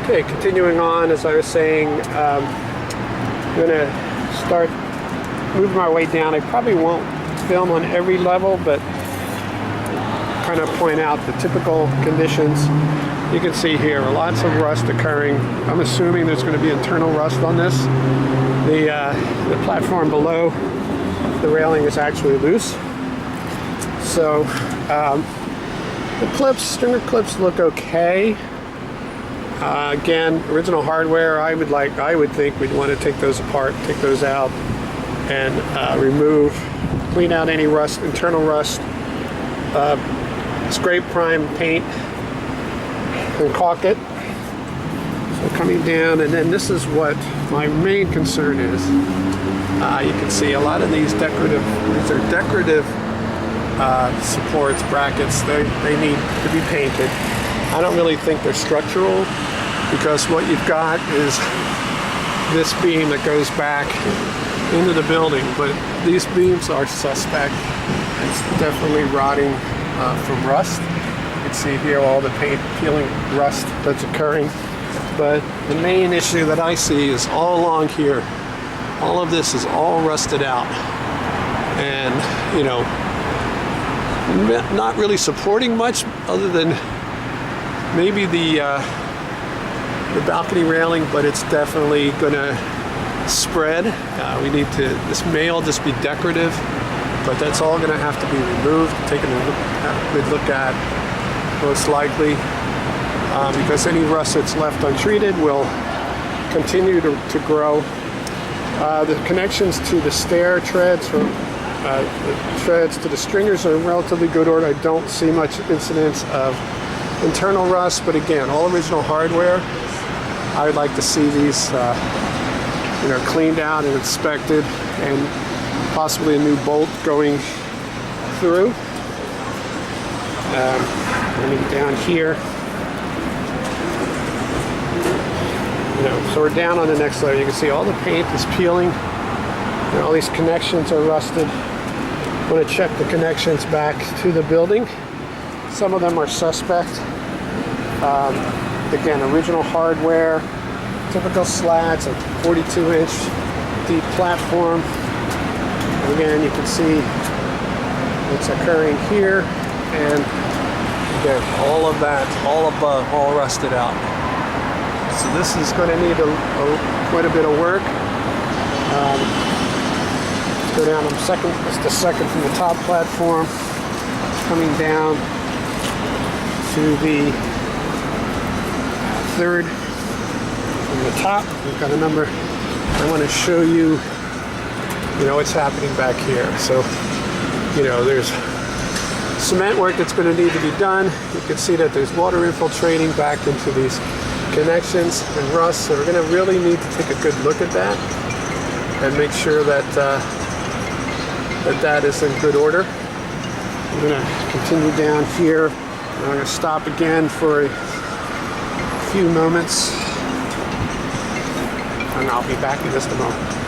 Okay, continuing on, as I was saying, I'm going to start moving my way down. I probably won't film on every level, but kind of point out the typical conditions. You can see here lots of rust occurring. I'm assuming there's going to be internal rust on this. The platform below the railing is actually loose. So the clips, stringer clips, look okay. Again, original hardware. I would think we'd want to take those apart, take those out, and clean out any rust, internal rust. Scrape prime paint and caulk it. So coming down, and then this is what my main concern is. You can see a lot of these are decorative supports, brackets. They need to be painted. I don't really think they're structural, because what you've got is this beam that goes back into the building, but these beams are suspect. It's definitely rotting from rust. You can see here all the paint peeling rust that's occurring. But the main issue that I see is all along here. All of this is all rusted out, and not really supporting much other than maybe the balcony railing, but it's definitely gonna spread. This may all just be decorative, but that's all gonna have to be removed, taken a good look at, most likely, because any rust that's left untreated will continue to grow. The connections to the stair treads, from the treads to the stringers, are in relatively good order. I don't see much incidence of internal rust, but again, all original hardware. I would like to see these cleaned out and inspected, and possibly a new bolt going through. Running down here. So we're down on the next layer. You can see all the paint is peeling, and all these connections are rusted. I'm going to check the connections back to the building. Some of them are suspect. Again, original hardware, typical slats, a 42-inch deep platform. And again, you can see what's occurring here, and again, all of that, all above, all rusted out. So this is going to need quite a bit of work. Let's go down on the second from the top platform, coming down to the third from the top. We've got a number. I want to show you, what's happening back here. So, there's cement work that's going to need to be done. You can see that there's water infiltrating back into these connections and rust. So we're going to really need to take a good look at that and make sure that that is in good order. I'm going to continue down here. I'm going to stop again for a few moments, and I'll be back in just a moment.